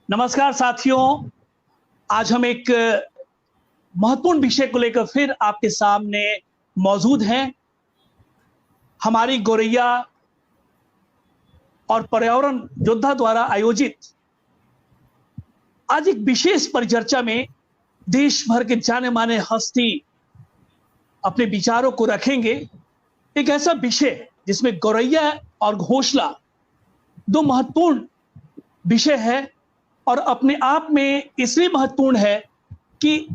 नमस्कार साथियों, आज हम एक महत्वपूर्ण विषय को लेकर फिर आपके सामने मौजूद हैं। हमारी गोरैया और पर्यावरण योद्धा द्वारा आयोजित आज एक विशेष परिचर्चा में देश भर के जाने माने हस्ती अपने विचारों को रखेंगे। एक ऐसा विषय जिसमें गोरैया और घोंसला दो महत्वपूर्ण विषय है और अपने आप में इसलिए महत्वपूर्ण है कि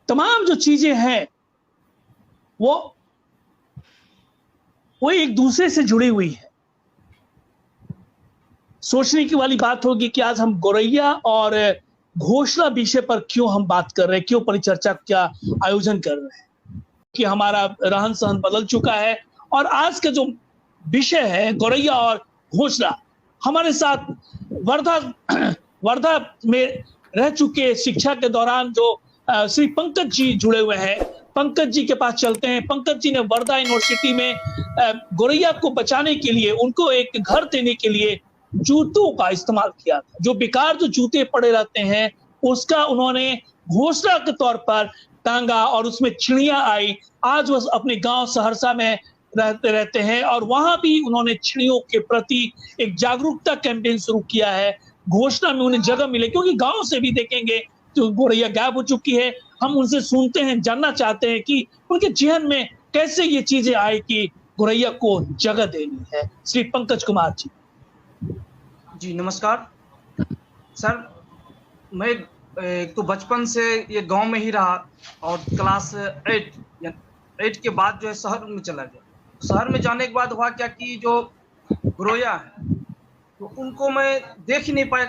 तमाम जो चीजें हैं वो एक दूसरे से जुड़ी हुई है। सोचने की वाली बात होगी कि आज हम गोरैया और घोंसला विषय पर क्यों हम बात कर रहे हैं, क्यों परिचर्चा का आयोजन कर रहे हैं, कि हमारा रहन सहन बदल चुका है और आज का जो विषय है गोरैया और घोंसला। हमारे साथ वर्धा में रह चुके शिक्षा के दौरान जो श्री पंकज जी जुड़े हुए हैं। पंकज जी के पास चलते हैं। पंकज जी ने वर्धा यूनिवर्सिटी में गोरैया को बचाने के लिए, उनको एक घर देने के लिए जूतों का इस्तेमाल किया था। जो बेकार जो जूते पड़े रहते हैं उसका उन्होंने घोंसला के तौर पर टांगा और उसमें चिड़िया आई। आज वह अपने गांव सहरसा में रहते हैं और वहां भी उन्होंने चिड़ियों के प्रति एक जागरूकता कैंपेन शुरू किया है। घोषणा में उन्हें जगह मिले, क्योंकि गांव से भी देखेंगे तो गोरैया गायब हो चुकी है। हम उनसे सुनते हैं, जानना चाहते हैं कि उनके जहन में कैसे ये चीजें आई कि गोरैया को जगह देनी है। श्री पंकज कुमार जी। जी नमस्कार सर। मैं तो बचपन से ये गांव में ही रहा और क्लास 8 के बाद जो है शहर में चला गया। शहर में जाने के बाद हुआ क्या कि जो गोरैया है तो उनको मैं देख ही नहीं पाया।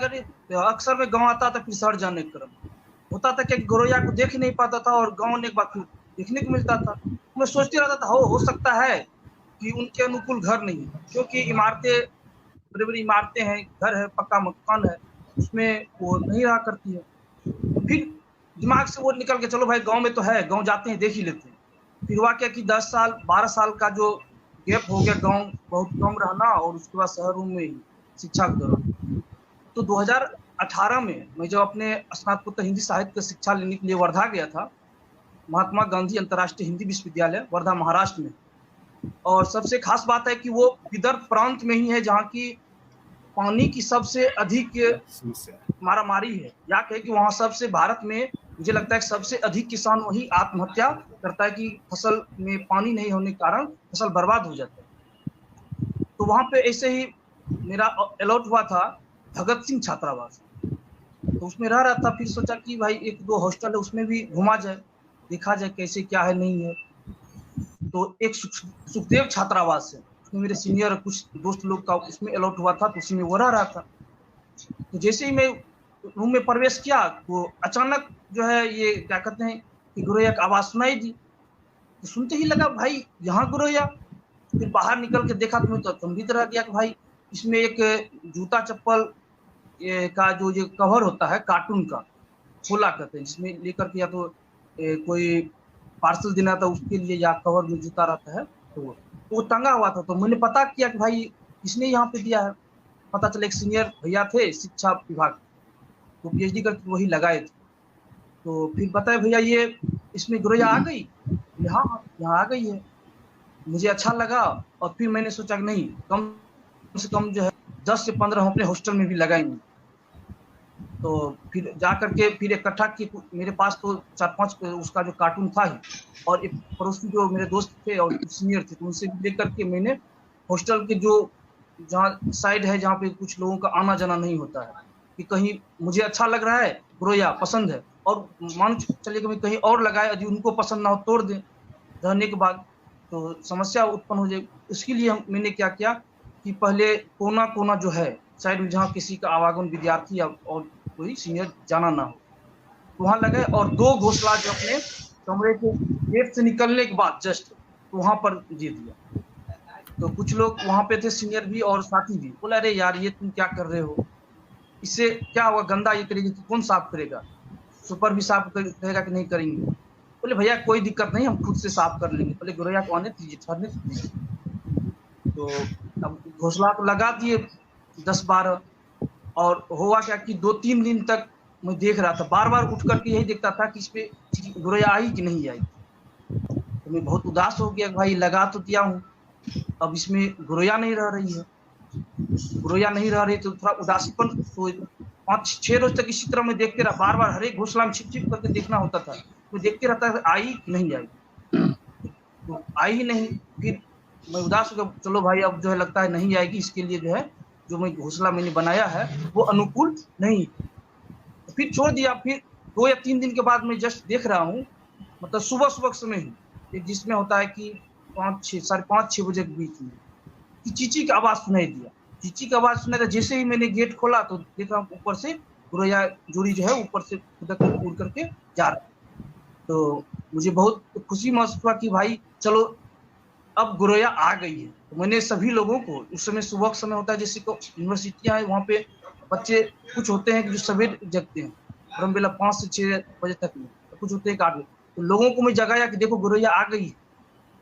अक्सर मैं गांव आता था, फिर शहर जाने का क्रम होता था कि गोरैया को देख ही नहीं पाता था और गांव ने एक बार देखने को मिलता था। मैं सोचते रहता था हो सकता है कि उनके अनुकूल घर नहीं है, क्योंकि इमारतें, बड़ी बड़ी इमारतें हैं, घर है, पक्का मकान है, उसमें वो नहीं रहा करती है। फिर दिमाग से वो निकल के चलो भाई गाँव में तो है, गाँव जाते हैं, देख ही लेते हैं। फिर हुआ क्या कि 10 साल 12 साल का जो गैप हो गया, गांव बहुत कम रहना और उसके बाद शहरों में शिक्षा के दौरान। तो 2018 में मैं जब अपने स्नातकोत्तर हिंदी साहित्य की शिक्षा लेने के लिए वर्धा गया था, महात्मा गांधी अंतर्राष्ट्रीय हिंदी विश्वविद्यालय वर्धा महाराष्ट्र में। और सबसे खास बात है कि वो विदर्भ प्रांत में ही है जहाँ की पानी की सबसे अधिक मारामारी है। या कहे कि वहाँ सबसे भारत में मुझे लगता है कि सबसे अधिक किसान वही आत्महत्या करता है कि फसल में पानी नहीं होने के कारण फसल बर्बाद हो जाता है। तो वहाँ पे ऐसे ही मेरा अलॉट हुआ था भगत सिंह छात्रावास, तो उसमें रह रहा था। फिर सोचा कि भाई 1-2 हॉस्टल है, उसमें भी घुमा जाए, देखा जाए कैसे क्या है नहीं है। तो एक सुखदेव छात्रावास है, उसमें मेरे सीनियर कुछ दोस्त लोग का उसमें अलॉट हुआ था, तो उसी में वो रह रहा था। तो जैसे ही मैं रूम में प्रवेश किया तो अचानक जो है ये क्या कहते हैं कि गोरैया की आवाज सुनाई दी। तो सुनते ही लगा भाई यहाँ गोरैया। फिर बाहर निकल के देखा तो मैं तो अचंभित रह गया कि भाई इसमें एक जूता चप्पल का जो ये कवर होता है कार्टून का, खोला कहते हैं, जिसमें लेकर के या तो कोई पार्सल देना था उसके लिए या कवर में जूता रहता है, तो वो टंगा हुआ था। तो मैंने पता किया कि भाई किसने यहाँ पे दिया है। पता चला एक सीनियर भैया थे शिक्षा विभाग, तो PhD करके वही लगाए थे। तो फिर बताया भैया ये इसमें गोरैया आ गई। हाँ यहाँ आ गई है। मुझे अच्छा लगा और फिर मैंने सोचा कि नहीं, कम से कम जो है 10 से 15 हम अपने हॉस्टल में भी लगाएंगे। तो फिर जा करके फिर इकट्ठा किए। मेरे पास तो 4-5 उसका जो कार्टून था ही, और एक पड़ोसी जो मेरे दोस्त थे और सीनियर थे, तो उनसे लेकर के मैंने हॉस्टल के जो जहाँ साइड है जहाँ पे कुछ लोगों का आना जाना नहीं होता है, कि कहीं मुझे अच्छा लग रहा है, गोरैया पसंद है, और मान चलिए कि मैं कहीं और लगाए, यदि उनको पसंद ना हो तोड़ दें रहने के बाद, तो समस्या उत्पन्न हो जाए। इसके लिए मैंने क्या किया कि पहले कोना कोना जो है साइड में जहाँ किसी का आवागमन विद्यार्थी या और कोई सीनियर जाना ना हो, तो वहाँ लगाए। और 2 घोंसला जो अपने कमरे के गेट से निकलने के बाद जस्ट तो वहाँ पर दे दिया। तो कुछ लोग वहाँ पे थे, सीनियर भी और साथी भी, बोला अरे यार ये तुम क्या कर रहे हो, इससे क्या होगा, गंदा ये करेगी तो कौन साफ करेगा, सुपर भी साफ करेगा कि नहीं करेंगे। बोले भैया कोई दिक्कत नहीं, हम खुद से साफ कर लेंगे। बोले गोरैया को आने दीजिए, ठहरने दीजिए। तो अब घोंसला तो लगा दिए 10-12, और हुआ क्या कि 2-3 दिन तक मैं देख रहा था, बार बार उठ करके यही देखता था कि इस पे गोरैया आई कि नहीं आई। तो मैं बहुत उदास हो गया, भाई लगा तो दिया हूँ, अब इसमें गोरैया नहीं रह रही है, गोरैया नहीं रह रही, तो थोड़ा उदासीपन। तो 5-6 रोज तक इसी तरह मैं देखते रहा, बार बार हर एक घोंसला में छिप छिप करके देखना होता था। तो देखते रहता था आई कि नहीं आई, तो आई ही नहीं। फिर मैं उदास हो गया, चलो भाई अब जो है लगता है नहीं आएगी, इसके लिए जो है जो मैं घोंसला मैंने बनाया है वो अनुकूल नहीं। तो फिर छोड़ दिया। फिर 2 या 3 दिन के बाद मैं जस्ट देख रहा हूँ, मतलब सुबह सुबह के समय ही, जिसमें होता है कि 5-6 बजे के बीच में कि चींची की आवाज सुनाई दिया। चींची की आवाज सुनाई दिया, जैसे ही मैंने गेट खोला तो देख रहा हूँ ऊपर से गोरैया जोड़ी जो है ऊपर से उड़ करके जा रहा है। तो मुझे बहुत खुशी महसूस हुआ कि भाई चलो अब गोरैया आ गई है। तो मैंने सभी लोगों को, उस समय सुबह का समय होता है, जैसे को यूनिवर्सिटियां हैं वहाँ पे बच्चे कुछ होते हैं कि जो सवेरे जगते हैं, ब्रह्म बेला 5 से 6 बजे तक में, तो कुछ होते हैं 8 बजे। तो लोगों को मैं जगाया कि देखो गोरैया आ गई है,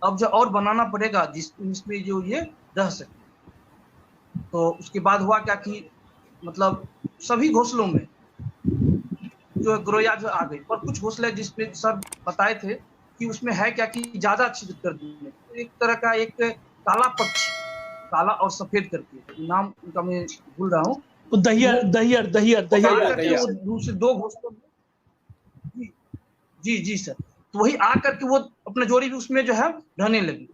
अब जो और बनाना पड़ेगा जिसमें जो ये रह सके। तो उसके बाद हुआ क्या कि मतलब सभी घोंसलों में जो है गोरैया जो आ गई, और कुछ घोंसले जिसमें सर बताए थे कि उसमें है क्या कि ज्यादा अच्छी कर दी, एक तरह का एक काला पक्षी, काला और सफेद करके, नाम उनका मैं भूल रहा हूँ, दहियर दहियर दहियर दहियर वो दूसरे 2 घोंसलों में, जी सर, तो वही आ करके वो अपना जोड़ी भी उसमें जो है रहने लगी।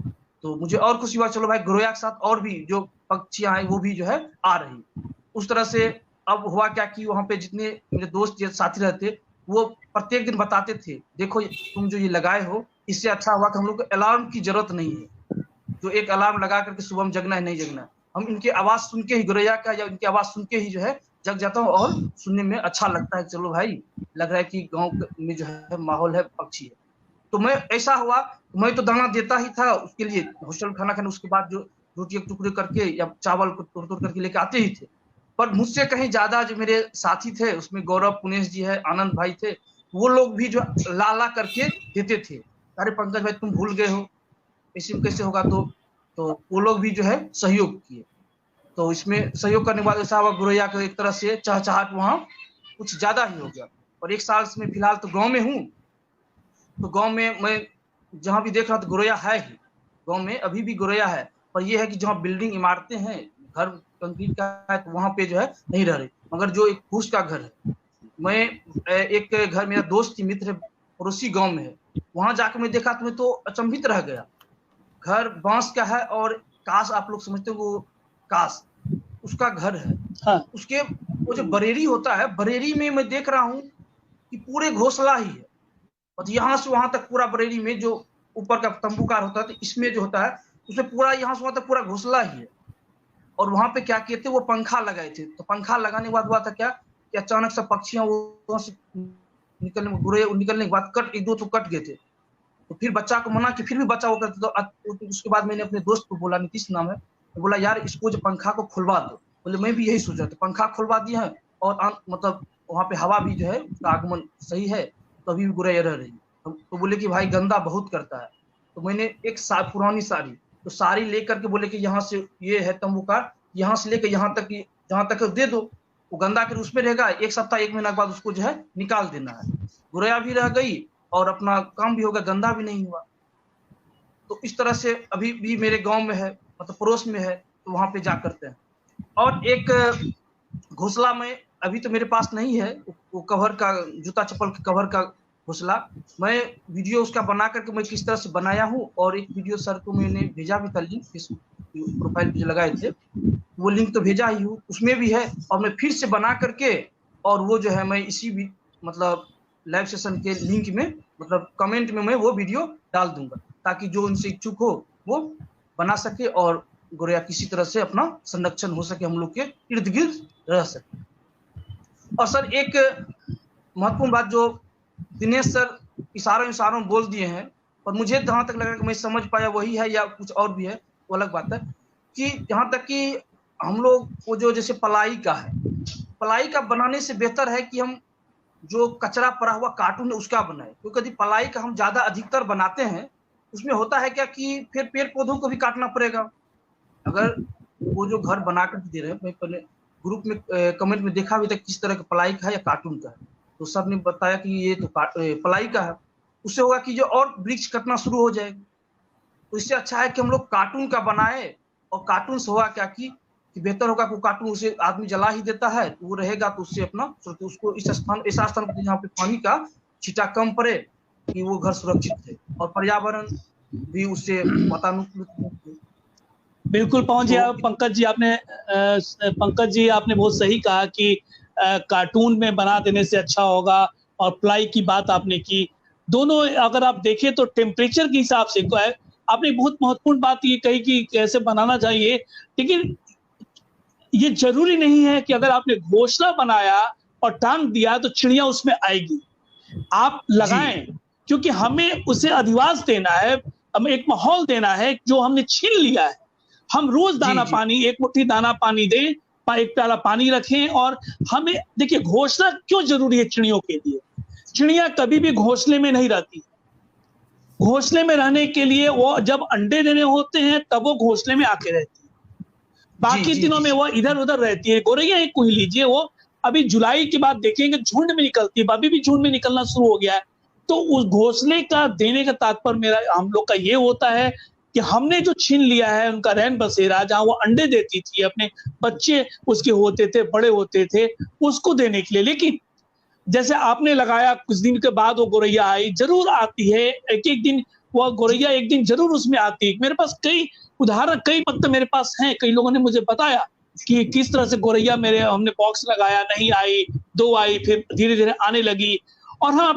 तो मुझे और खुशी हुआ, चलो भाई गोरैया के साथ और भी जो पक्षियां हैं वो भी जो है आ रही। उस तरह से अब हुआ क्या कि वहाँ पे जितने मेरे दोस्त साथी रहते, वो प्रत्येक दिन बताते थे, देखो तुम जो ये लगाए हो, इससे अच्छा हुआ कि हम लोग को अलार्म की जरूरत नहीं है, जो एक अलार्म लगा करके सुबह में जगना है नहीं जगना, हम इनकी आवाज सुन के ही, गोरैया का या इनकी आवाज सुन के ही जो है जग जाता हूँ, और सुनने में अच्छा लगता है, चलो भाई लग रहा है कि गाँव में जो है माहौल है, पक्षी है। तो मैं ऐसा हुआ, मैं तो दाना देता ही था उसके लिए, हॉस्टल खाना खाने, उसके बाद जो रोटी एक टुकड़े करके या चावल को तोड़ तोड़ करके लेके आते ही थे। पर मुझसे कहीं ज्यादा जो मेरे साथी थे, उसमें गौरव, पुनेश जी है, आनंद भाई थे, वो लोग भी जो ला ला करके देते थे। अरे पंकज भाई तुम भूल गए हो, ऐसे में कैसे होगा, तो वो लोग भी जो है सहयोग किए। तो इसमें सहयोग करने के बाद ऐसा हुआ, गोरैया का एक तरह से चहचहाट वहाँ कुछ ज्यादा ही हो गया। और 1 साल में फिलहाल तो गाँव में हूँ, तो गाँव में मैं जहाँ भी देख रहा था गोरैया है ही, गाँव में अभी भी गोरैया है। पर यह है कि जहाँ बिल्डिंग इमारतें हैं, घर कंक्रीट का है, तो वहाँ पे जो है नहीं रह रही। मगर जो एक फूस का घर है, मैं एक घर, मेरा दोस्त की मित्र पड़ोसी गाँव में है, वहाँ जाकर मैं देखा तो मैं तो अचंभित रह गया। घर बांस का है, और काश, आप लोग समझते हो वो काश उसका घर है। हाँ। उसके वो जो बरेरी होता है, बरेरी में मैं देख रहा हूँ कि पूरे घोंसला ही है, और यहाँ से वहां तक पूरा बरेली में जो ऊपर का तंबूकार होता है, तो इसमें जो होता है उसमें पूरा यहाँ से वहां तक पूरा घोंसला ही है। और वहां पे क्या किए थे, वो पंखा लगाए थे। तो पंखा लगाने के बाद हुआ था क्या कि अचानक से पक्षियां वहां से निकलने के बाद एक दो तो कट गए थे। तो फिर बच्चा को मना कि फिर भी बच्चा वो करते, तो उसके बाद मैंने अपने दोस्त को बोला, नीतीश नाम है, तो बोला यार इसको जो पंखा को खुलवा दो। बोले मैं भी यही सोचा, तो पंखा खुलवा दिए हैं, और मतलब वहाँ पे हवा भी जो है उसका आगमन सही है, तो अभी भी गोरैया रह रही। तो बोले कि भाई गंदा बहुत करता है। तो मैंने एक पुरानी साड़ी, तो साड़ी लेकर के बोले कि यहाँ से ये है तंबू का, यहाँ से लेकर यहाँ तक, जहाँ तक दे दो, वो गंदा कर उसमें रहेगा, 1 सप्ताह 1 महीना के बाद उसको जो है निकाल देना है। गोरैया भी रह गई और अपना काम भी होगा, गंदा भी नहीं हुआ। तो इस तरह से अभी भी मेरे गांव में है, मतलब पड़ोस में है, तो वहां पे जा करते हैं। और एक घोंसला में अभी तो मेरे पास नहीं है, वो कवर का, जूता चप्पल के कवर का घोंसला, मैं वीडियो उसका बना करके मैं किस तरह से बनाया हूँ, और एक वीडियो सर को मैंने भेजा भी था, लिंक फेसबुक प्रोफाइल पे लगाए थे, वो लिंक तो भेजा ही हूँ, उसमें भी है। और मैं फिर से बना करके, और वो जो है मैं इसी भी मतलब लाइव सेशन के लिंक में, मतलब कमेंट में मैं वो वीडियो डाल दूंगा, ताकि जो उनसे इच्छुक हो वो बना सके, और गोरैया किसी तरह से अपना संरक्षण हो सके, हम लोग के इर्द गिर्द रह सके। और सर एक महत्वपूर्ण बात जो दिनेश सर इशारों बोल दिए हैं, और मुझे जहां तक लगा कि मैं समझ पाया वही है, या कुछ और भी है वो अलग बात है, कि जहां तक कि हम लोग वो जो जैसे पलाई का है, पलाई का बनाने से बेहतर है कि हम जो कचरा पड़ा हुआ कार्टून है उसका बनाए, क्योंकि यदि पलाई का हम ज्यादा अधिकतर बनाते हैं, उसमें होता है क्या कि फिर पेड़ पौधों को भी काटना पड़ेगा। अगर वो जो घर बना कर दे रहे हैं, मैं पहले ग्रुप में कमेंट में देखा भी था किस तरह का, पलाई का है या कार्टून का है। तो सबने बताया कि ये तो पलाई का है। उससे होगा कि जो और वृक्ष कटना शुरू हो जाएगा। तो इससे अच्छा है कि हम लोग कार्टून का बनाए, और कार्टून से होगा क्या कि बेहतर होगा कि कार्टून उसे आदमी जला ही देता है, तो वो रहेगा, तो उससे अपना उसको इस स्थान, ऐसा स्थान पर जहाँ पे पानी का छींटा कम पड़े कि वो घर सुरक्षित है, और पर्यावरण भी उससे वातानुकूलित हो। बिल्कुल पंकज जी आपने बहुत सही कहा कि कार्टून में बना देने से अच्छा होगा, और प्लाई की बात आपने की। दोनों अगर आप देखें तो टेम्परेचर के हिसाब से आपने बहुत महत्वपूर्ण बात ये कही कि कैसे बनाना चाहिए, लेकिन ये जरूरी नहीं है कि अगर आपने घोंसला बनाया और टांग दिया तो चिड़िया उसमें आएगी। आप लगाएं, क्योंकि हमें उसे अधिवास देना है, हमें एक माहौल देना है जो हमने छीन लिया है। हम रोज दाना पानी, एक मुट्ठी दाना पानी दें, एक प्याला पानी रखें। और हमें देखिए, घोंसला क्यों जरूरी है चिड़ियों के लिए? चिड़िया कभी भी घोंसले में नहीं रहती। घोंसले में रहने के लिए वो जब अंडे देने होते हैं तब वो घोंसले में आके रहती है, बाकी दिनों में वो इधर उधर रहती है। गोरैया एक को ही लीजिए, वो अभी जुलाई के बाद देखेंगे झुंड में निकलती है, अभी भी झुंड में निकलना शुरू हो गया है। तो उस घोंसले का देने का तात्पर्य मेरा हम लोग का ये होता है कि हमने जो छीन लिया है उनका रैन बसेरा, जहां वो अंडे देती थी, अपने बच्चे उसके होते थे, बड़े होते थे, उसको देने के लिए। लेकिन जैसे आपने लगाया, कुछ दिन के बाद वो गोरैया आई, जरूर आती है, एक एक दिन वो गोरैया एक दिन जरूर उसमें आती है। मेरे पास कई उदाहरण, कई वक्त मेरे पास हैं, कई लोगों ने मुझे बताया कि किस तरह से गोरैया हमने बॉक्स लगाया, नहीं आई, 2 आई, फिर धीरे धीरे आने लगी। और हाँ,